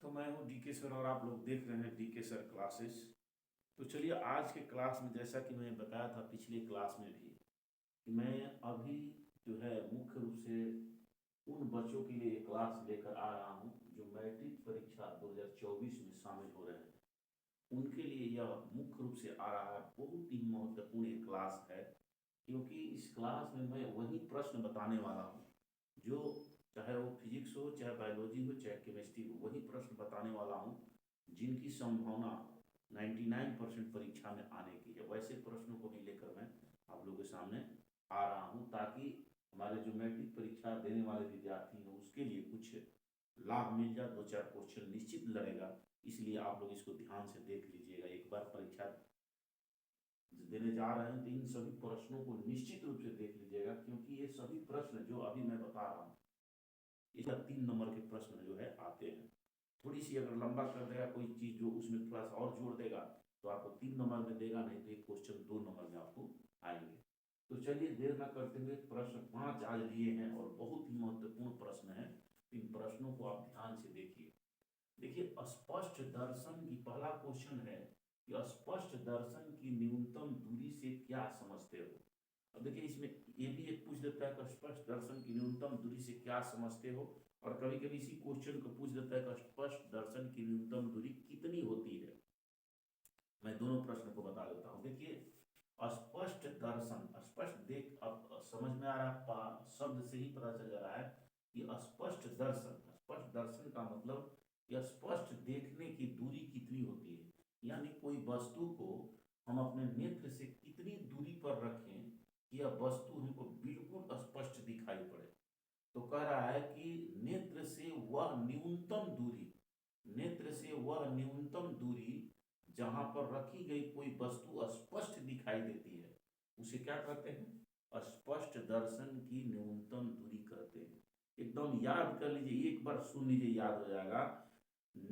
तो मैं हूँ डीके सर और आप लोग देख रहे हैं डीके सर क्लासेस। तो चलिए आज के क्लास में जैसा कि मैंने बताया था पिछले क्लास में भी कि मैं अभी जो है मुख्य रूप से उन बच्चों के लिए क्लास लेकर आ रहा हूँ जो मैट्रिक परीक्षा 2024 में शामिल हो रहे हैं। उनके लिए यह मुख्य रूप से आ रहा है, बहुत ही महत्वपूर्ण ये क्लास है क्योंकि इस क्लास में मैं वही प्रश्न बताने वाला हूँ जो चाहे वो फिजिक्स हो, चाहे बायोलॉजी हो, चाहे केमिस्ट्री हो, वही प्रश्न बताने वाला हूँ जिनकी संभावना 99% परीक्षा में आने की है। वैसे प्रश्नों को भी लेकर मैं आप लोगों के सामने आ रहा हूँ ताकि हमारे जो मैट्रिक परीक्षा देने वाले विद्यार्थी हैं उसके लिए कुछ लाभ मिल जाए। दो चार क्वेश्चन निश्चित लड़ेगा, इसलिए आप लोग इसको ध्यान से देख लीजिएगा। एक बार परीक्षा देने जा रहे हैं तो इन सभी प्रश्नों को निश्चित रूप से देख लीजिएगा क्योंकि ये सभी प्रश्न जो अभी मैं बता रहा हूँ इसका 3 नंबर के प्रश्न जो है आते हैं। थोड़ी सी अगर लंबा कर देगा कोई चीज जो उसमें थोड़ा सा और जोड़ देगा तो आपको 3 नंबर में देगा, नहीं तो एक क्वेश्चन 2 नंबर में आपको आएंगे। तो चलिए देर न करते हुए प्रश्न 5 आज लिए हैं और बहुत ही महत्वपूर्ण प्रश्न है। इन प्रश्नों को आप ध्यान से देखिए। देखिए स्पष्ट दर्शन की पहला क्वेश्चन है कि स्पष्ट दर्शन की न्यूनतम दूरी से क्या समझते हो। अब देखिए इसमें ये भी एक पूछ देता है कि स्पष्ट दर्शन की न्यूनतम दूरी से क्या समझते हो, और कभी कभी इसी क्वेश्चन को पूछ देता है कि स्पष्ट दर्शन की न्यूनतम दूरी कितनी होती है। मैं दोनों प्रश्न को बता देता हूँ। देखिए स्पष्ट दर्शन, स्पष्ट देख, अब समझ में आ रहा है, शब्द से ही पता चल जा रहा है कि स्पष्ट दर्शन, स्पष्ट दर्शन का मतलब यह स्पष्ट देखने की दूरी कितनी होती है, यानी कोई वस्तु को हम अपने नेत्र से कितनी दूरी पर रखें कि यह वस्तु हमको बिल्कुल स्पष्ट दिखाई पड़े। तो कह रहा है कि नेत्र से वह न्यूनतम दूरी, नेत्र से वह न्यूनतम दूरी जहां पर रखी गई कोई वस्तु स्पष्ट दिखाई देती है उसे क्या कहते हैं, स्पष्ट दर्शन की न्यूनतम दूरी कहते हैं। एकदम याद कर लीजिए, एक बार सुन लीजिए, याद हो जाएगा।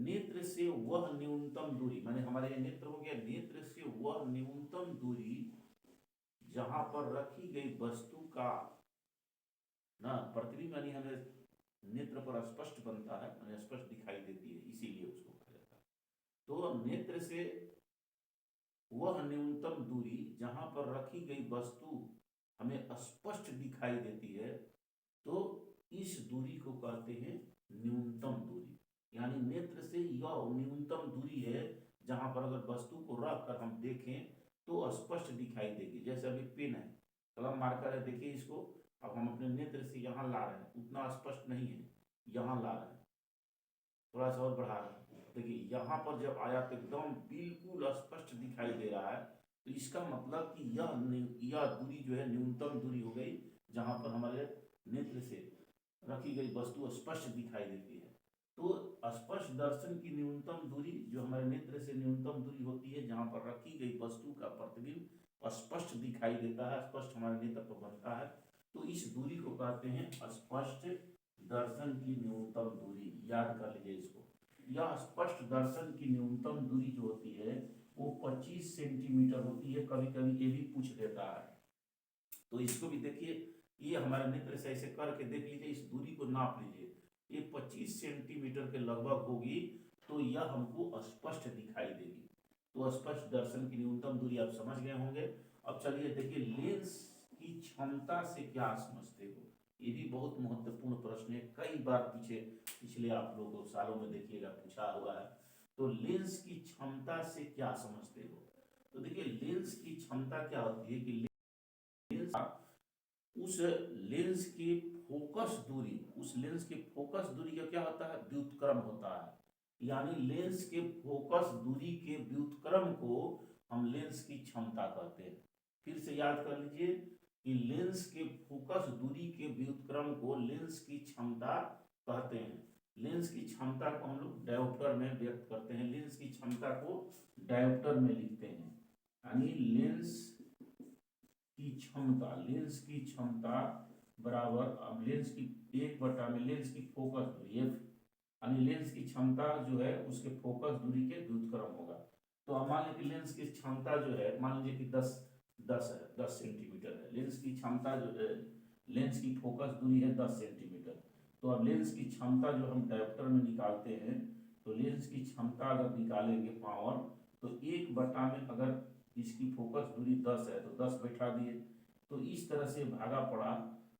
नेत्र से वह न्यूनतम दूरी, माने हमारे ये नेत्र हो गया, नेत्र से वह न्यूनतम दूरी जहां पर रखी गई वस्तु का ना प्रतिबिंब, यानी हमें नेत्र पर स्पष्ट बनता है, हमें स्पष्ट दिखाई देती है, इसीलिए उसको कहा जाता है। तो नेत्र से वह न्यूनतम दूरी जहां पर रखी गई वस्तु हमें स्पष्ट दिखाई देती है, तो इस दूरी को कहते हैं न्यूनतम दूरी। यानी नेत्र से यह न्यूनतम दूरी है जहां पर अगर वस्तु को रख कर हम देखें तो स्पष्ट दिखाई देगी। जैसे अभी पेन है, कलम मार्कर है, देखिए इसको अब हम अपने नेत्र से यहाँ ला रहे हैं, उतना स्पष्ट नहीं है, यहाँ ला रहे हैं, थोड़ा सा और बढ़ा रहे हैं, देखिए यहाँ पर जब आया तो एकदम बिल्कुल स्पष्ट दिखाई दे रहा है। तो इसका मतलब कि यह दूरी जो है न्यूनतम दूरी हो गई जहां पर हमारे नेत्र से रखी गई वस्तु स्पष्ट दिखाई देती है। तो स्पष्ट दर्शन की न्यूनतम दूरी जो हमारे नेत्र से न्यूनतम दूरी होती है जहां पर रखी गई वस्तु का प्रतिबिंब स्पष्ट दिखाई देता है, स्पष्ट हमारे नेत्र पर बनता है, तो इस दूरी को कहते हैं स्पष्ट दर्शन की न्यूनतम दूरी। याद कर लीजिए इसको। यह स्पष्ट दर्शन की न्यूनतम दूरी जो होती है वो 25 सेंटीमीटर होती है। कभी कभी ये भी पूछ देता है, तो इसको भी देखिए, ये हमारे नेत्र से ऐसे करके देख लीजिए, इस दूरी को नाप लीजिए, ये 25 सेंटीमीटर के लगभग होगी, तो यह हमको स्पष्ट दिखाई देगी। तो स्पष्ट दर्शन की न्यूनतम दूरी आप समझ गए होंगे। अब चलिए देखिए लेंस की क्षमता से क्या समझते हो। ये भी बहुत महत्वपूर्ण प्रश्न है, कई बार पिछले आप लोगों सालों में देखिएगा पूछा हुआ है। तो लेंस की क्षमता से क्या समझते हो। तो देखिए लेंस की क्षमता क्या होती है कि लेंस उस लेंस की फोकस दूरी, उस लेंस की फोकस दूरी का क्या होता है, व्युत्क्रम होता है। यानी लेंस के फोकस दूरी के व्युत्क्रम को हम लेंस की क्षमता कहते हैं। फिर से याद कर लीजिए कि लेंस के फोकस दूरी के व्युत्क्रम को लेंस की क्षमता कहते हैं। लेंस की क्षमता को हम लोग डायोप्टर में व्यक्त करते हैं, लेंस की क्षमता को डायोप्टर में लिखते हैं। यानी लेंस की क्षमता, लेंस की क्षमता बराबर, अब लेंस की 1 बटा में लेंस की फोकस दूरी एफ, यानी लेंस की क्षमता जो है उसके फोकस दूरी के व्युत्क्रम होगा। तो अब मान लीजिए लेंस की क्षमता जो है, मान लीजिए कि 10 है, 10 सेंटीमीटर है लेंस की क्षमता, जो है लेंस की फोकस दूरी है 10 सेंटीमीटर। तो अब लेंस की क्षमता जो हम डायोप्टर में निकालते हैं तो लेंस की क्षमता अगर निकालेंगे पावर, तो 1 बटा में अगर इसकी फोकस दूरी 10 है तो 10 बैठा दिए, तो इस तरह से भागा पड़ा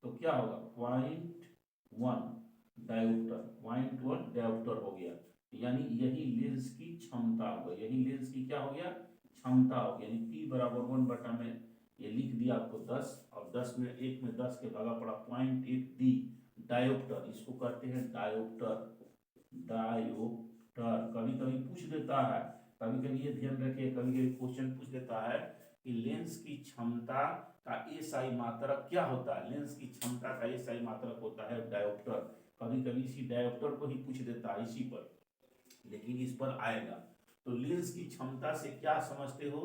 तो क्या होगा, 0.1 डायोप्टर, 0.1 डायोप्टर हो गया। यानी यही लेंस की क्षमता होगा, यही लेंस की क्या हो गया, क्षमता हो गया। यानी P बराबर 1 बटा में ये लिख दिया आपको 10, और 10 में 1 में 10 के भागा पड़ा 0.1 D डायोप्टर, इसको कहते हैं डायोप्टर। डायोप्टर कभी कभी पूछ देता है, कभी कभी ये ध्यान रखिए, कभी कभी क्वेश्चन पूछ देता है कि लेंस की क्षमता का एसआई मात्रक क्या होता है। लेंस की क्षमता का एसआई मात्रक होता है डायोप्टर। कभी कभी इसी डायोप्टर को ही पूछ देता है इसी पर, लेकिन इस पर आएगा। तो लेंस की क्षमता से क्या समझते हो,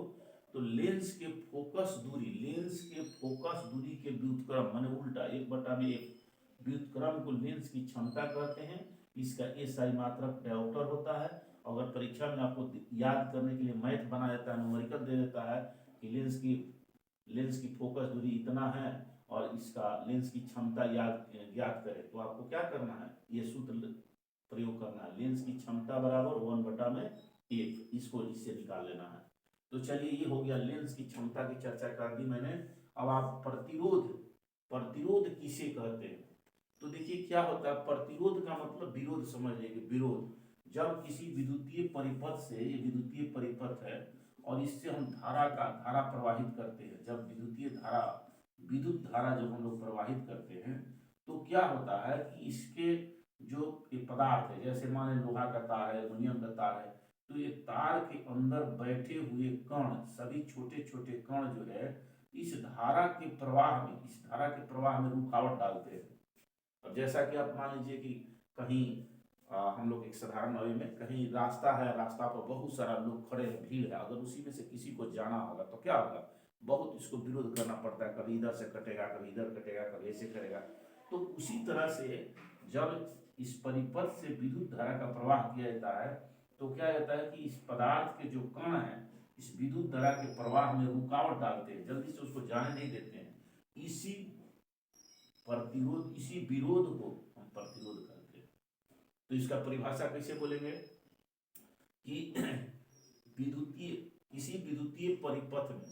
तो लेंस के फोकस दूरी, लेंस के फोकस दूरी के व्युत्क्रम माने उल्टा 1/1 व्युत्क्रम को लेंस की क्षमता कहते हैं। इसका एसआई मात्रक डायोप्टर होता है। अगर परीक्षा में आपको याद करने के लिए मैथ बना देता है, न्यूमेरिकल दे देता है कि लेंस की फोकस दूरी इतना है और इसका लेंस की क्षमता ज्ञात करें, तो आपको क्या करना है, ये सूत्र प्रयोग करना है। लेंस की क्षमता बराबर 1/1, इसको इससे निकाल लेना है। तो चलिए ये हो गया, लेंस की क्षमता की चर्चा कर दी मैंने। अब आप प्रतिरोध, प्रतिरोध किसे कहते हैं, तो देखिए क्या होता है, प्रतिरोध का मतलब विरोध समझ लीजिए, विरोध। जब किसी विद्युतीय परिपथ से, ये विद्युतीय परिपथ है और इससे हम धारा प्रवाहित करते हैं, जब विद्युत धारा जब हम लोग प्रवाहित करते हैं, तो क्या होता है कि इसके जो ये पदार्थ है, जैसे माने लोहा का तार है, एल्युमिनियम का तार है, तो ये तार के अंदर बैठे हुए कण, सभी छोटे छोटे कण जो है इस धारा के प्रवाह में, इस धारा के प्रवाह में रुकावट डालते हैं। अब जैसा कि आप मान लीजिए कि कहीं हम लोग एक साधारण वे में कहीं रास्ता है, रास्ता पर बहुत सारा लोग खड़े हैं, भीड़ है, अगर उसी में से किसी को जाना होगा तो क्या होगा, बहुत इसको विरोध करना पड़ता है, कभी इधर से कटेगा, कभी इधर कटेगा, कभी ऐसे करेगा। तो उसी तरह से जब इस परिपथ से विद्युत धारा का प्रवाह किया जाता है, तो क्या होता है कि इस पदार्थ के जो कण हैं इस विद्युत धारा के प्रवाह में रुकावट डालते हैं, जल्दी से उसको जाने नहीं देते हैं। इसी प्रतिरोध, इसी विरोध को हम प्रतिरोध करते हैं। तो इसका परिभाषा कैसे बोलेंगे कि विद्युतीय, किसी विद्युतीय परिपथ में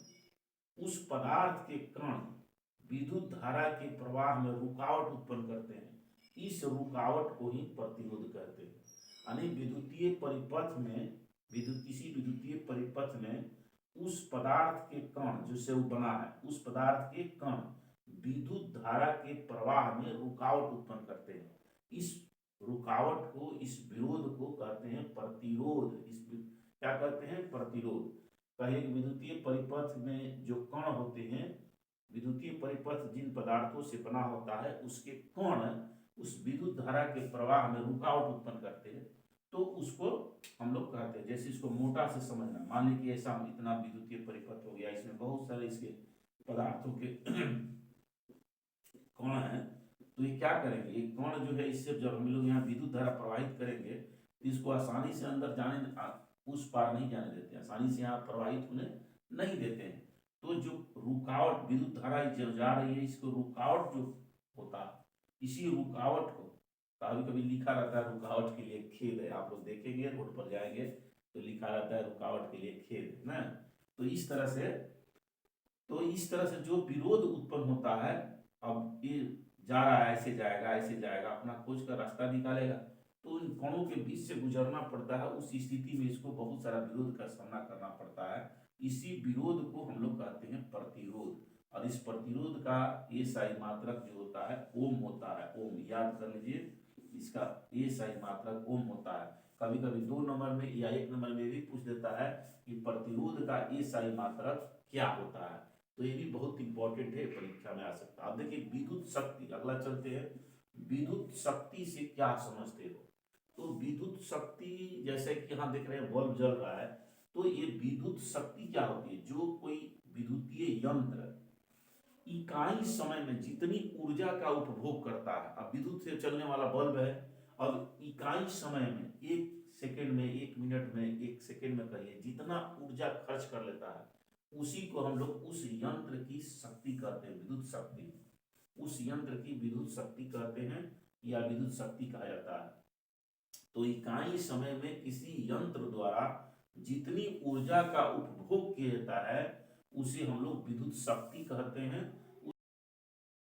उस पदार्थ के कण विद्युत धारा के प्रवाह में रुकावट उत्पन्न करते हैं, इस रुकावट को ही प्रतिरोध कहते हैं। यानी विद्युतीय परिपथ में, किसी विद्युतीय परिपथ में उस पदार्थ के कण जिससे वो बना है, उस पदार्थ के कण विद्युत धारा के प्रवाह में रुकावट उत्पन्न करते हैं। इस रुकावट को, इस विरोध को कहते हैं प्रतिरोध। इस क्या कहते हैं, प्रतिरोध। कहे विद्युतीय परिपथ में जो कण होते हैं, विद्युतीय परिपथ जिन पदार्थों से बना होता है उसके कण उस विद्युत धारा के प्रवाह में रुकावट उत्पन्न करते हैं, तो उसको हम लोग कहते हैं। जैसे इसको मोटा से समझना, मान लीजिए कि ऐसा इतना विद्युतीय परिपथ हो गया, इसमें बहुत सारे इसके पदार्थों के कण है, तो ये क्या करेंगे, ये कण जो है इससे जब हम लोग यहाँ विद्युत धारा प्रवाहित करेंगे तो इसको आसानी से अंदर जाने, उस पार नहीं जाने देते, आसानी से यहाँ प्रवाहित होने नहीं देते हैं। तो जो रुकावट, विद्युत धारा जो जा रही है, इसको रुकावट जो होता है, इसी रुकावट को कभी कभी लिखा रहता है रुकावट के लिए खेद है, आप लोग देखेंगे रोड पर जाएंगे तो लिखा रहता है रुकावट के लिए खेद है ना। तो इस तरह से जो विरोध उत्पन्न होता है, अब ये जा रहा है, ऐसे जाएगा, ऐसे जाएगा, अपना खोज का रास्ता निकालेगा, तो इन कणों के बीच से गुजरना पड़ता है। उस स्थिति में इसको बहुत सारा विरोध का सामना करना पड़ता है। इसी विरोध को हम लोग कहते हैं प्रतिरोध। और इस प्रतिरोध का एसआई मात्रक जो होता है ओम होता है, ओम याद कर लीजिए, इसका एसआई मात्रक ओम होता है। कभी कभी 2 नंबर में या 1 नंबर में भी पूछ देता है कि प्रतिरोध का एसआई मात्रक क्या होता है, तो ये भी बहुत इंपॉर्टेंट है, परीक्षा में आ सकता है। अब देखिए विद्युत शक्ति, अगला चलते हैं, विद्युत शक्ति से क्या समझते हो। तो विद्युत शक्ति, जैसे कि यहाँ देख रहे हैं बल्ब जल रहा है, तो ये विद्युत शक्ति क्या होती है, जो कोई विद्युतीय यंत्र इकाई समय में जितनी ऊर्जा का उपभोग करता है, अब विद्युत से चलने वाला बल्ब है, अब इकाई समय में 1 सेकेंड में, 1 मिनट में, 1 सेकेंड में कहिए, जितना ऊर्जा खर्च कर लेता है, उसी को हम लोग उस यंत्र की शक्ति कहते हैं, विद्युत शक्ति। उस यंत्र की विद्युत शक्ति कहते हैं या विद्युत शक्ति कहा जाता है। तो इकाई समय में किसी यंत्र द्वारा जितनी ऊर्जा का उपभोग किया जाता है उसे हम लोग विद्युत शक्ति कहते हैं,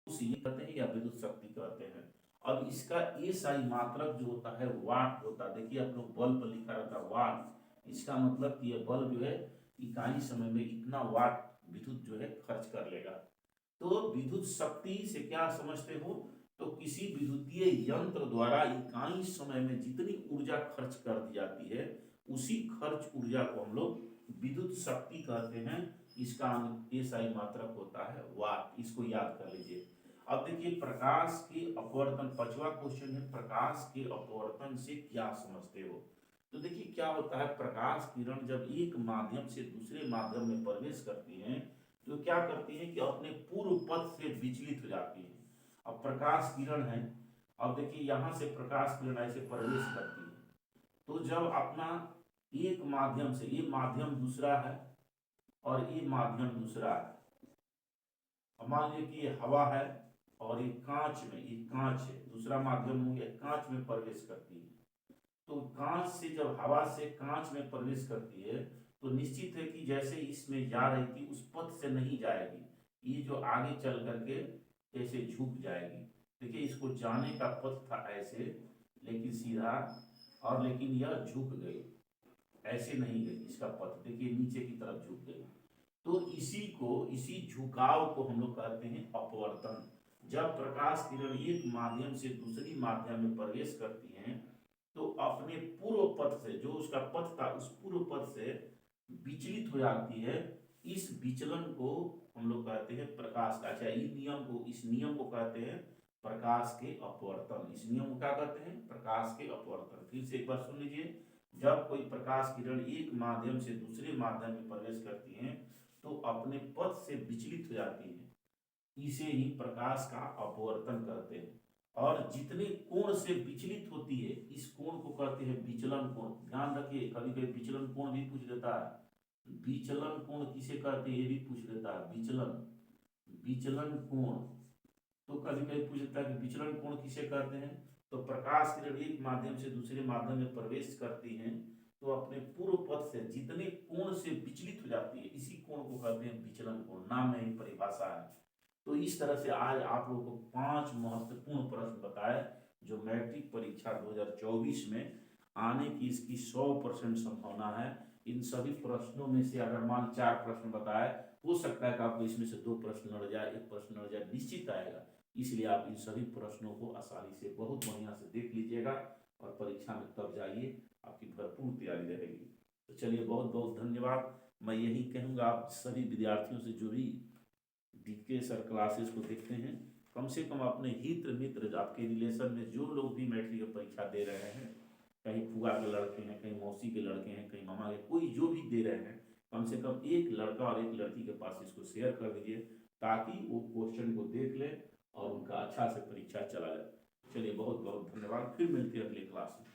उसी कहते हैं या विद्युत शक्ति कहते हैं। अब इसका एसआई मात्रक जो होता है वाट होता है। देखिए आप लोग बल्ब पर लिखा रहता है वाट, इसका मतलब कि यह बल्ब जो है इकाई समय में इतना वाट विद्युत जो है खर्च कर लेगा। तो विद्युत शक्ति से क्या समझते हो, तो किसी विद्युतीय यंत्र द्वारा इकाई समय में जितनी ऊर्जा खर्च कर दी जाती है उसी खर्च ऊर्जा को हम लोग विद्युत शक्ति कहते हैं। इसका एसआई मात्रक होता है वाट, इसको याद कर लीजिए। अब देखिए प्रकाश के अपवर्तन, पांचवा क्वेश्चन है प्रकाश के अपवर्तन से क्या समझते हो। तो देखिए क्या होता है, प्रकाश किरण जब एक माध्यम से दूसरे माध्यम में प्रवेश करती हैं तो क्या करती है कि अपने पूर्व पथ से विचलित हो जाती है। अब प्रकाश किरण है, अब देखिए यहां से प्रकाश किरण ऐसे प्रवेश करती है, तो जब अपना एक माध्यम से, ये माध्यम दूसरा है और ये माध्यम दूसरा है, अब मान लीजिए कि ये हवा है और ये कांच में, ये कांच है, दूसरा माध्यम हो गया, कांच में प्रवेश करती है। तो कांच से जब हवा से कांच में प्रवेश करती है तो निश्चित है कि जैसे इसमें जा रही थी उस पथ से नहीं जाएगी, ये जो आगे चल करके ऐसे झुक जाएगी। देखिए इसको जाने का पथ था ऐसे, लेकिन सीधा, और लेकिन यह झुक गई, ऐसे नहीं गई, इसका पथ देखिए नीचे की तरफ झुक गई। तो इसी झुकाव को हम लोग कहते हैं अपवर्तन। जब प्रकाश किरण एक माध्यम से दूसरी माध्यम में प्रवेश करती हैं तो अपने पूर्व पथ से, जो उसका पथ था उस पूर्व पथ से विचलित हो जाती है। इस विचलन को हम लोग कहते हैं प्रकाश का, अच्छा इस नियम को कहते हैं प्रकाश के अपवर्तन। इस नियम को क्या कहते हैं, प्रकाश के अपवर्तन। फिर से एक बार सुन लीजिए, जब कोई प्रकाश किरण एक माध्यम से दूसरे माध्यम में प्रवेश करती हैं तो अपने पथ से विचलित हो जाती है, इसे ही प्रकाश का अपवर्तन कहते हैं। और जितने कोण से विचलित होती है इस कोण को कहते हैं विचलन कोण। ध्यान रखिए, कभी कभी विचलन कोण भी पूछ देता है, विचलन कोण किसे कहते हैं ये भी पूछ देता है, विचलन कोण। तो कभी कभी पूछ देता है कि विचलन कोण किसे कहते हैं, तो प्रकाश किरण एक माध्यम से दूसरे माध्यम में प्रवेश करती हैं तो अपने पूर्व पथ से जितने कोण से विचलित हो जाती है इसी कोण को कहते हैं विचलन कोण, नाम में ही परिभाषा है। तो इस तरह से आज आप लोगों को 5 महत्वपूर्ण प्रश्न बताए जो मैट्रिक परीक्षा 2024 में आने की इसकी 100% संभावना है। इन सभी प्रश्नों में से अगर मान 4 प्रश्न बताए, हो सकता है कि आपको इसमें से 2 प्रश्न लड़ जाए, 1 प्रश्न लड़ जाए, निश्चित आएगा। इसलिए आप इन सभी प्रश्नों को आसानी से बहुत बढ़िया से देख लीजिएगा और परीक्षा में तब जाइए, आपकी भरपूर तैयारी रहेगी। तो चलिए बहुत बहुत धन्यवाद। मैं यही कहूँगा आप सभी विद्यार्थियों से जो भी डीके सर क्लासेस को देखते हैं, कम से कम अपने हित मित्र, आपके रिलेशन में जो लोग भी मैट्रिक परीक्षा दे रहे हैं, कहीं फुआ के लड़के हैं, कहीं मौसी के लड़के हैं, कहीं मामा के, कोई जो भी दे रहे हैं, कम से कम एक लड़का और एक लड़की के पास इसको शेयर कर दीजिए ताकि वो क्वेश्चन को देख ले और उनका अच्छा से परीक्षा चला जाए। चलिए बहुत बहुत धन्यवाद, फिर मिलते हैं अगले क्लास में।